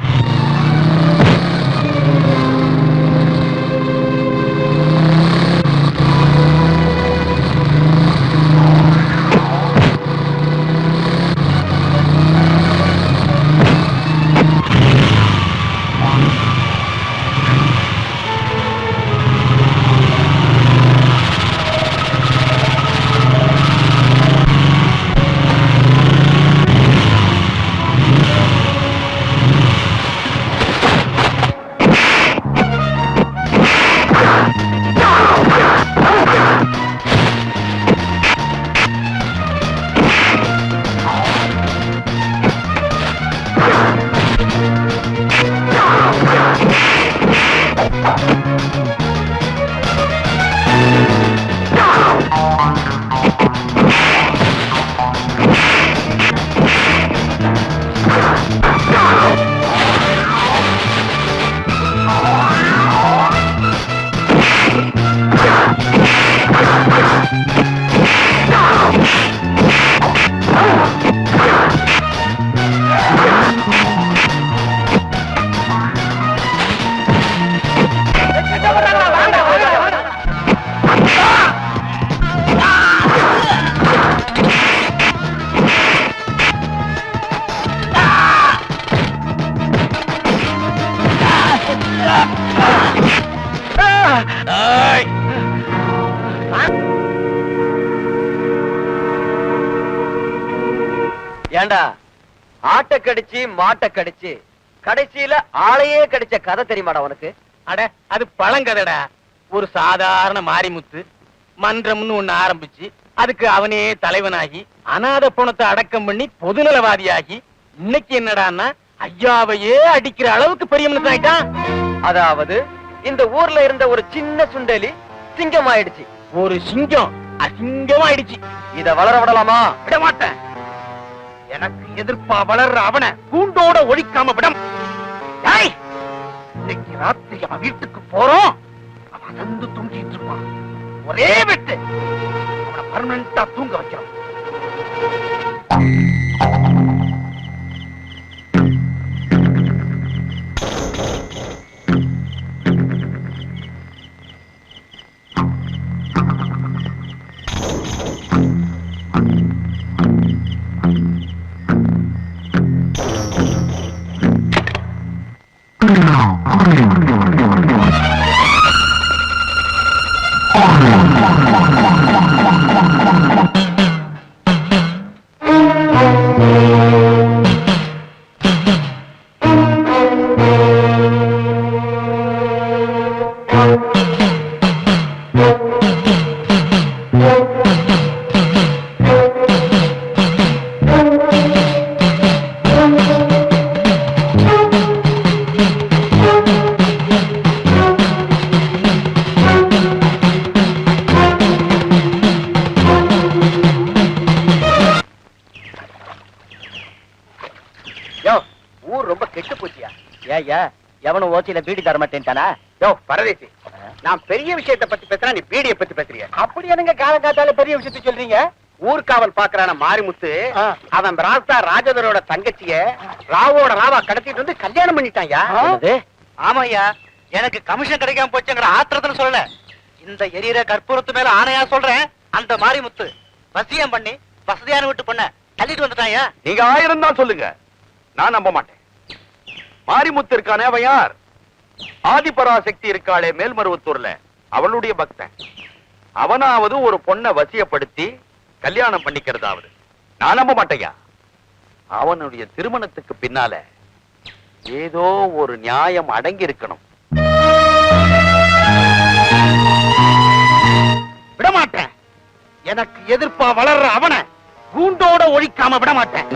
ஏண்டா, ஆட்டை கடிச்சு மாட்டை கடிச்சு கடைசியில ஆளையே கடிச்ச கதை தெரியுமாடா உனக்கு? அட, அது பழங்கதடா. ஒரு சாதாரண மாரிமுத்து மன்றம்னு ஒண்ணு ஆரம்பிச்சு அதுக்கு அவனே தலைவனாகி அநாத பணத்தை அடக்கம் பண்ணி பொதுநலவாதியாகி இன்னைக்கு என்னடான்னா ஐயாவையே அடிக்கிற அளவுக்கு பெரிய மனுஷன் ஆயிட்டான். அதாவது இந்த ஊர்ல இருந்த ஒரு சின்ன சுண்டலி சிங்கம் ஆயிடுச்சு. ஒரு சிங்கம் அசிங்கமாயிடுச்சு. இத வளர விடலாமா? விட மாட்டேன். எனக்கு எதிர்ப்பா வளர்ற அவனை கூண்டோட ஒழிக்காம விடம். ஏய், இன்னைக்கு ராத்திரி அவன் வீட்டுக்கு போறோம். அவன் அசந்து தூங்கிட்டு இருப்பான். ஒரே வெட்டு அவனை பர்மனண்டா தூங்க வைக்கிறோம். ஊர் ரொம்ப கெட்டு போச்சியா? ஏய்யா, எவனும் ஓச்சியில பீடி தர மாட்டேன்ட்டானா? யோ பரதேசி, நான் பெரிய விஷயத்தை பத்தி பேசுறேன், நீ பீடியை பத்தி பேசுறிய. அப்படி என்னங்க காலங்காத்தால பெரிய விஷயத்தை சொல்றீங்க? ஊர்காவல் பாக்குறான மாரிமுத்து அவன் ராஸ்தா ராஜதரோட தங்கச்சிய ராவோட ராவா கடத்திட்டு வந்து கல்யாணம் பண்ணிட்டான்யா. ஆமாய்யா, எனக்கு கமிஷன் கிடைக்காம போச்சுங்கிற ஆத்திரத்துல சொல்லல. இந்த எரியிற கற்பூரத்து மேல ஆணையா சொல்றேன். அந்த மாரிமுத்து வசியம் பண்ணி வசதியான வீட்டு பொண்ண தள்ளிட்டு வந்துட்டாயா. நீங்க 1000 தான் சொல்லுங்க, நான் நம்ப மாட்டேன். மாரிமுத்து இருக்கானே, அவன் யார்? ஆதிபராசக்தி இருக்காளே மேல்மருவத்தூர்ல, அவளுடைய பக்தன். அவனாவது ஒரு பொண்ணை வசியப்படுத்தி கல்யாணம் பண்ணிக்கிறதாவது நான் நம்ப மாட்டேயா. அவனுடைய திருமணத்துக்கு பின்னால ஏதோ ஒரு நியாயம் அடங்கி இருக்கணும். விடமாட்டேன். எனக்கு எதிர்ப்பா வளர்ற அவனை கூண்டோட ஒழிக்காம விட மாட்டேன்.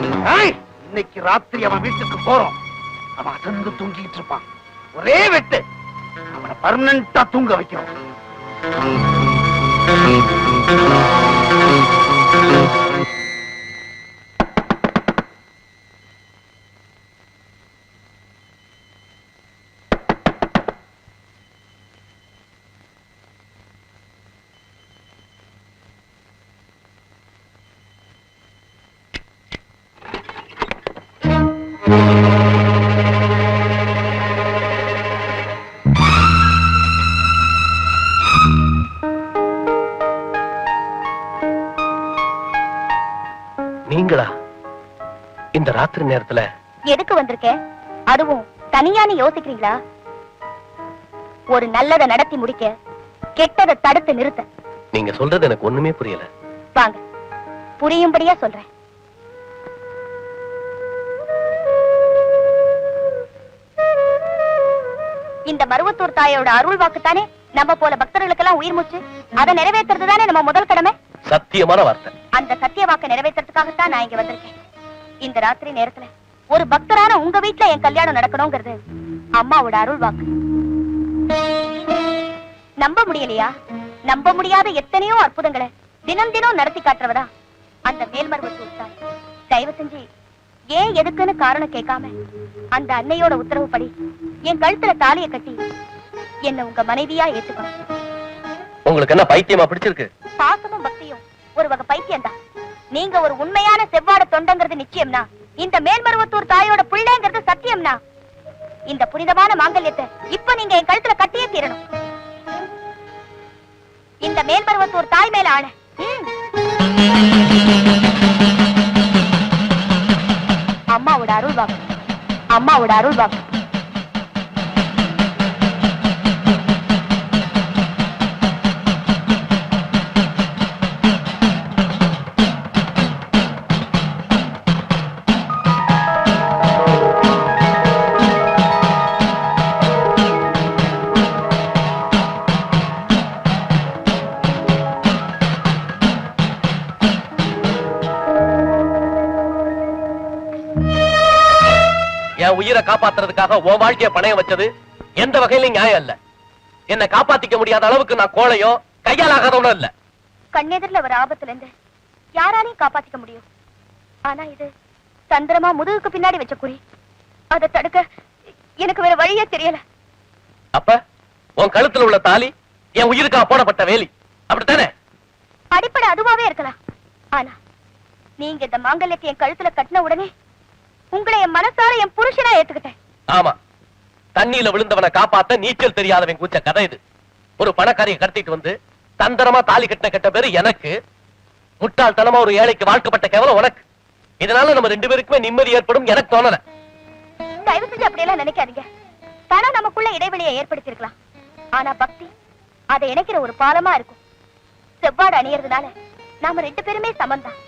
இன்னைக்கு ராத்திரி அவன் வீட்டுக்கு போறோம். அவன் அசந்து தூங்கிட்டு இருப்பான். ஒரே வெட்டு அவனை பர்மனண்டா தூங்க வைக்கிறோம். நீங்களா இந்த ராத்திரி நேரத்துல? எதுக்கு வந்திருக்கேன்? அதுவும் தனியானு யோசிக்கிறீங்களா? ஒரு நல்லதை நடத்தி முடிக்க கெட்டதை தடுத்து நிறுத்த. நீங்க சொல்றது எனக்கு ஒண்ணுமே புரியல. வாங்க புரியும்படியா சொல்றேன். இந்த மருவத்தூர் தாயோட அருள் வாக்குத்தானே நம்ம போல பக்தர்களுக்கெல்லாம் உயிர் மூச்சு. அதை நிறைவேற்றுறது தானே நம்ம முதல் கடமை. சத்தியமான வார்த்தை. அந்த சத்திய வாக்கை நிறைவேற்றுறதுக்காகத்தான் நான் இங்க வந்திருக்கேன். இந்த ராத்திரி நேரத்துல ஒரு பக்தரான உங்க வீட்டுல என் கல்யாணம் நடக்கணுங்கிறது அம்மாவோட அருள் வாக்கு. நம்ப முடியலையா? நம்ப முடியாத எத்தனையோ அற்புதங்களை தினம் தினம் நடத்தி காட்டுறவதா அந்த மேல்மருவத்தூர் தாய். தயவு செஞ்சு ஏன் எதுக்குன்னு காரணம் கேட்காம அந்த அன்னையோட உத்தரவுப்படி என் கழுத்துல தாலியை கட்டி என்ன உங்க மனைவியா ஏத்துக்கணும். உங்களுக்கு என்ன பைத்தியமா பிடிச்சிருக்கு? பாசமும் பக்தியும் ஒரு வகை பைத்தியம் தான். நீங்க ஒரு உண்மையான செவ்வாட தொண்டங்கிறது நிச்சயம்னா, இந்த மேல்மருவத்தூர் தாயோட பிள்ளைங்கிறது சத்தியம்னா, இந்த புனிதமான மாங்கல்யத்தை இப்ப நீங்க என் கழுத்துல கட்டியே தீரணும். இந்த மேல்மருவத்தூர் தாய் மேல ஆணை. அம்மாவோட அருள் வாக்கு. அம்மாவோட அருள் வாக்கு. என் உயிரை காப்பாத்துறதுக்காக உன் வாழ்க்கைய பணைய வச்சது எந்த வகையிலும் நியாயம் இல்ல. என்ன காப்பாத்திக்க முடியாத அளவுக்கு நான் கோழையோ கையால் ஆகாதவனும் இல்ல. கண்ணெதிரில் ஒரு ஆபத்துல இருந்து யாராலையும் காப்பாத்திக்க முடியும். ஆனா இது தந்திரமா முதுகுக்கு பின்னாடி வச்ச குறி. அதை தடுக்க எனக்கு வேற வழியே தெரியல. அப்ப உன் கழுத்துல உள்ள தாலி என் உயிருக்காக போடப்பட்ட வேலி, அப்படித்தானே? அடிப்படை அதுவாவே இருக்கலாம். ஆனா நீங்க இந்த மாங்கல்யத்தை என் கழுத்துல கட்டின உடனே உங்களை என் மனசார என் புருஷனா ஏத்துக்கிட்டேன். ஆமா, தண்ணியில விழுந்தவனை காப்பாத்த நீச்சல் தெரியாதவன் கூச்ச கதை இது. ஒரு பணக்காரியை கடத்திட்டு வந்து தந்திரமா தாலி கட்டின கெட்ட பேரு எனக்கு, முட்டாள்தனமா ஒரு ஏழைக்கு வாழ்க்கப்பட்ட கேவலம் உனக்கு. இதனால நம்ம ரெண்டு பேருக்குமே நிம்மதி ஏற்படும் எனக்கு தோணல. தயவு செஞ்சு அப்படியெல்லாம் நினைக்காதீங்க. பணம் நமக்குள்ள இடைவெளியை ஏற்படுத்திருக்கலாம். ஆனா பக்தி அதை இணைக்கிற ஒரு பாலமா இருக்கும். செவ்வாடு அணியறதுனால நாம ரெண்டு பேருமே சமந்தான்.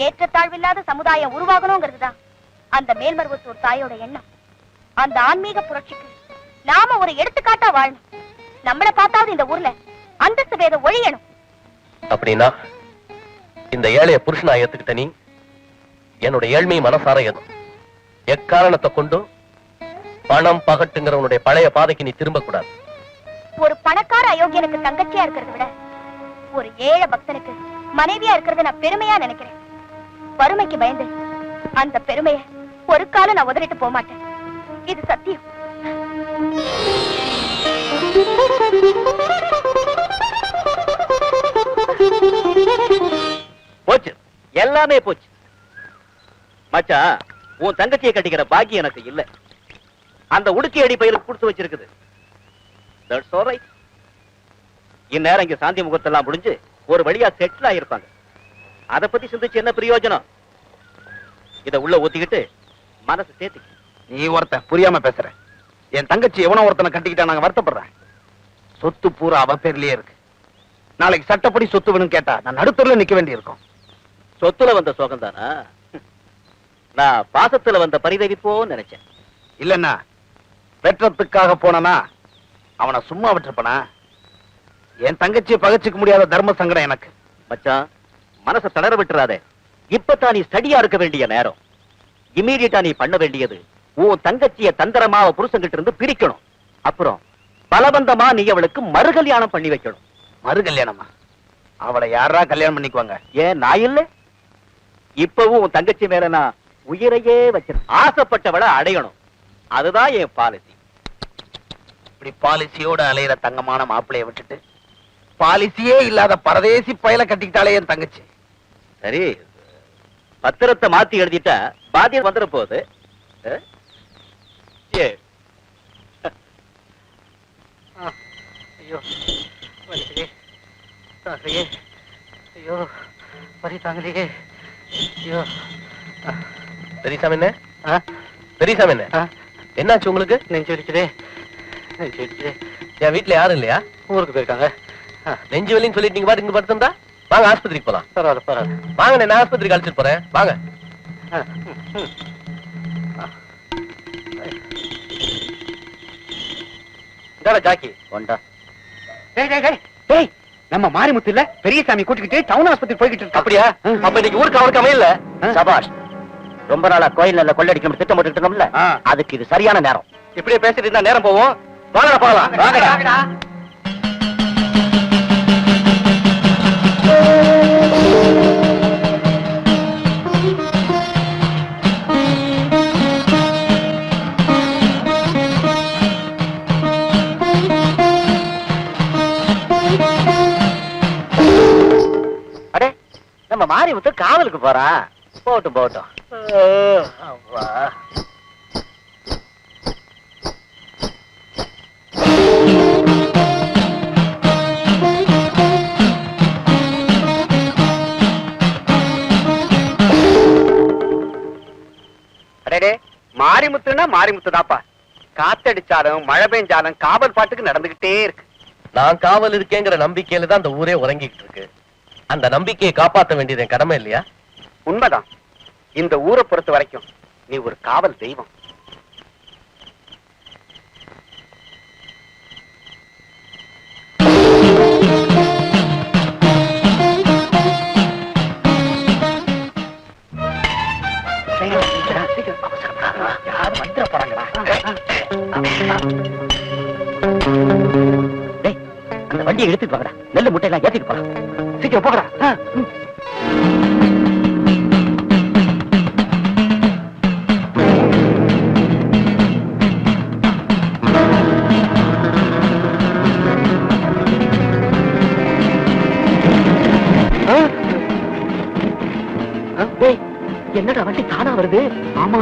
ஏற்றத்தாழ்வில்லாத சமுதாயம் உருவாகணுங்கிறதுதான் அந்த மேல்மருவத்தூர் தாயோட எண்ணம். அந்த ஆன்மீக புரட்சிக்கு நாம ஒரு எடுத்துக்காட்டா வாழணும். நம்மள பார்த்தாவது இந்த ஊர்ல அந்தஸ்து பேத ஒழியணும். அப்படின்னா இந்த ஏழைய புருஷனா ஏத்துக்கிட்ட நீ என்னோட ஏழ்மை மனசார ஏதும் எக்காரணத்தை கொண்டும் பணம் பகட்டுங்கிறவனுடைய பழைய பாதைக்கு நீ திரும்ப கூடாது. ஒரு பணக்கார அயோக்கியனுக்கு தங்கச்சியா இருக்கிறத விட ஒரு ஏழை பக்தனுக்கு மனைவியா இருக்கிறத நான் பெருமையா நினைக்கிறேன். வறுமைக்கு பயந்து அந்த பெருமையை ஒரு காலம் நான் உதறிட்டு போக மாட்டேன். இது சத்தியம். போச்சு, எல்லாமே போச்சு. மச்சான், உன் தங்கச்சியை கட்டிக்கிற பாக்கியம் எனக்கு இல்ல. அந்த உடுக்கி அடி பயிருக்கு கொடுத்து வச்சிருக்குது. That's all right. இந்நேரம் இங்க சாந்தி முகூர்த்தம் முடிஞ்சு ஒரு வழியா செட்டில் ஆயிருப்பாங்க. அதை பத்தி சிந்திச்சு என்ன பிரயோஜனம்? இத உள்ள ஊத்திக்கிட்டு மனசு தேத்திக்க. நீ ஒருத்த புரியாம பேசுற. என் தங்கச்சி எவனோ ஒருத்தனை கட்டிக்கிட்டா நாங்க வருத்தப்படுறேன். சொத்து பூரா அவ பேர்லயே இருக்கு. நாளைக்கு சட்டப்படி சொத்து வேணும் கேட்டா நான் நடுத்தூர்ல நிக்க வேண்டி இருக்கும். சொத்துல வந்த சோகம் தானா? நான் பாசத்துல வந்த பரிதவிப்போன்னு நினைச்சேன். இல்லன்னா வெற்றத்துக்காக போனா அவனை சும்மா விட்டுருப்பனா? என் தங்கச்சியை பகச்சிக்க முடியாத தர்ம சங்கடம் எனக்கு. மச்சான், மனசை தளர விட்டுறாதே. இப்பதான் நீ ஸ்டடியா இருக்க வேண்டிய நேரம். இம்மீடியட்டா நீ பண்ண வேண்டியது உன் தங்கச்சிய தந்திரமா புருஷங்கிட்ட இருந்து பிரிக்கணும். அப்புறம் பலபந்தமா நீ அவளுக்கு மறு கல்யாணம் பண்ணி வைக்கணும். மறு கல்யாணமா? அவளை யாரா கல்யாணம் பண்ணிக்குவாங்க? ஏன் நான் இல்ல? இப்பவும் உன் தங்கச்சி மேல நான் உயிரையே வச்சிருக்கேன். ஆசைப்பட்டவளை அடையணும், அதுதான் என் பாலிசி. இப்படி பாலிசியோட அலையிற தங்கமான மாப்பிளைய விட்டுட்டு பாலிசியே இல்லாத பரதேசி பயல கட்டிக்கிட்டாலே என் தங்கச்சி. சரி, பத்திரத்தை மாத்தி எழுதிட்டா பாத்தியம் வந்துட போகுது. ஐயோ தாங்கலையே, ஐயோ வரி தாங்கலையே. ஐயோ பெரியசாமி என்ன? பெரியசாமி என்ன? என்னாச்சு உங்களுக்கு? நெஞ்சு வலிக்குதே, நெஞ்சு வலிக்குதே. என் வீட்டுல யாரும் இல்லையா? ஊருக்கு போயிருக்காங்க. நெஞ்சு வலின்னு சொல்லிட்டு நீங்க பாட்டு இங்க படுத்திருந்தா வாங்க ஆஸ்பத்திரிக்கு போலாம். பரவாயில்ல பரவாயில்ல. வாங்க, நான் ஆஸ்பத்திரிக்கு அழைச்சிட்டு போறேன். வாங்க. ஜாக்கி கொண்டா. டேய், நம்ம மாரிமுத்து இல்ல பெரியசாமி கூட்டிக்கிட்டு டவுன் ஆஸ்பத்திரி போய்கிட்டு இருக்கா. அப்படியா? அப்ப இன்னைக்கு ஊருக்கு அவருக்கு அமையல. சபாஷ், ரொம்ப நாளா கோயில் நல்ல கொள்ளடிக்கணும் திட்டம் போட்டுட்டு இருந்தோம்ல, அதுக்கு இது சரியான நேரம். இப்படியே பேசிட்டு இருந்தா நேரம் போவோம். வாங்கடா போகலாம். வாங்கடா. அடே, நம்ம மாரிமுத்து காவலுக்கு போறா. போட்டும் போட்டும். அவ்வா. மாரிமுத்துனா மாரிமுத்து தாப்பா. காத்தடிச்சாலும் மழை பெஞ்சாலும் காவல் பாட்டுக்கு நடந்துகிட்டே இருக்கு. நான் காவல் இருக்கேங்கிற நம்பிக்கையில தான் அந்த ஊரே உறங்கிட்டு இருக்கு. அந்த நம்பிக்கையை காப்பாற்ற வேண்டியது என் கடமை இல்லையா? உண்மைதான். இந்த ஊரை பொறுத்த வரைக்கும் நீ ஒரு காவல் தெய்வம். அந்த வண்டியை எடுத்துட்டு போங்கடா. நெல்லு முட்டையெல்லாம் ஏத்திட்டு போலாம். சீக்கிரம் போகடா. என்னடா வண்டி தானா வருது? ஆமா.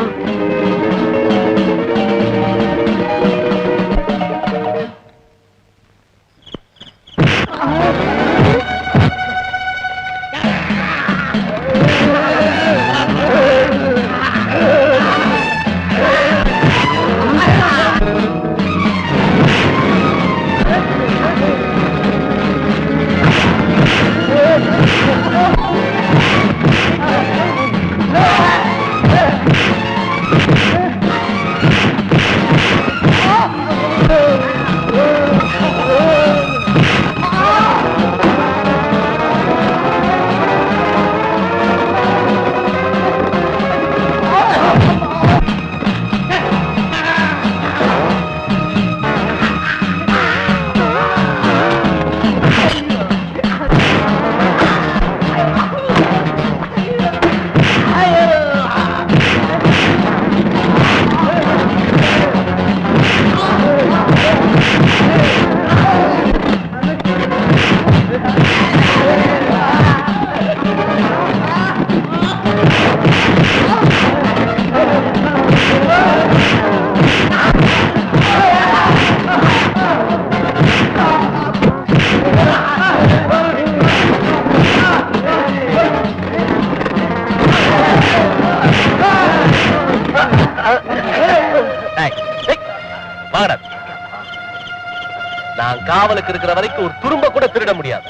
நான் காவலுக்கு இருக்கிற வரைக்கும் ஒரு துரும்ப கூட திருட முடியாது.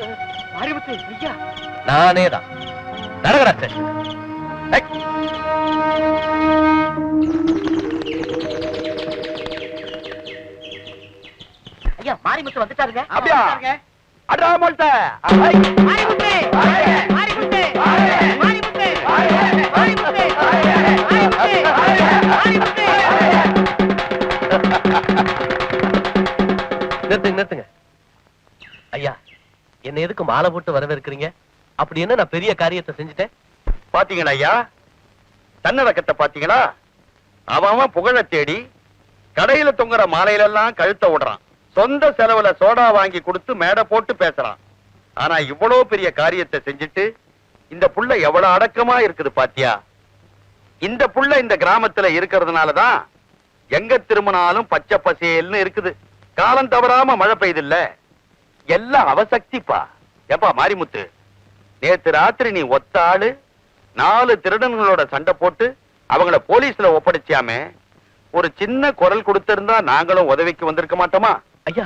நானே தான். நடக்கடா ஸ்டேஷன். ஐயா, மாரிமுத்து வந்துட்டாருங்க. அப்படியா? அடா மொல்ட்ட. மாரிமுத்து மாரிமுத்து மாரிமுத்து மாரிமுத்து மாரிமுத்து நிறுத்துங்க ஐயா, என்ன எதுக்கு மாலை போட்டு வரவேற்கிறீங்க? அப்படி என்ன நான் பெரிய காரியத்தை செஞ்சுட்டேன்? பாத்தீங்களா ஐயா, தன்னடக்கத்தை பாத்தீங்களா? அவன் புகழ தேடி கடையில தொங்குற மாலையில எல்லாம் கழுத்த விடுறான். சொந்த செலவுல சோடா வாங்கி கொடுத்து மேடை போட்டு பேசுறான். ஆனா இவ்வளவு பெரிய காரியத்தை செஞ்சுட்டு இந்த புள்ள எவ்வளவு அடக்கமா இருக்குது பாத்தியா? இந்த புள்ள இந்த கிராமத்துல இருக்கிறதுனாலதான் எங்க திரும்பினாலும் பச்சை பசேல்னு இருக்குது. காலம் தவறாம மழை பெய்யுது இல்ல, எல்லாம் அவசக்திப்பா. எப்பா மாரிமுத்து, நேத்து ராத்திரி நீ ஒத்த ஆளு 4 திருடன்களோட சண்டை போட்டு அவங்கள போலீஸ்ல ஒப்படைச்சியாமே. ஒரு சின்ன குரல் கொடுத்திருந்தா நாங்களும் உதவிக்கு வந்திருக்க மாட்டோமா? ஐயா,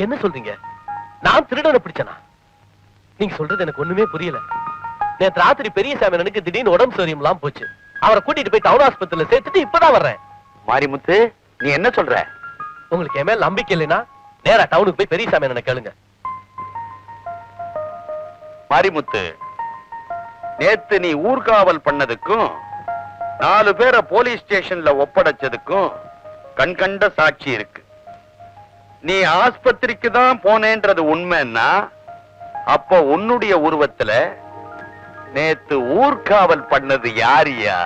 என்ன சொல்றீங்க? நான் திருடனை பிடிச்சனா? நீங்க சொல்றது எனக்கு ஒண்ணுமே புரியல. நேற்று ராத்திரி பெரிய சாமியனுக்கு திடீர்னு உடம்பு சரியில்லாம போச்சு. அவரை கூட்டிட்டு போய் டவுன் ஆஸ்பத்திரியில சேர்த்துட்டு இப்பதான் வர்றேன். மாரிமுத்து, நீ என்ன சொல்ற? உங்களுக்கு என் மேல நம்பிக்கை இல்லைன்னா நேரா டவுனுக்கு போய் பெரிய சாமியனை கேளுங்க. மாரிமுத்து, நேத்து நீ ஊர்காவல் பண்ணதுக்கும் 4 பேரை போலீஸ் ஸ்டேஷன்ல ஒப்படைச்சதுக்கும் கண்கண்ட சாட்சி இருக்கு. நீ ஆஸ்பத்திரிக்கு தான் போனேன்றது உண்மைன்னா அப்ப உன்னுடைய உருவத்துல நேத்து ஊர்காவல் பண்ணது யாரியா?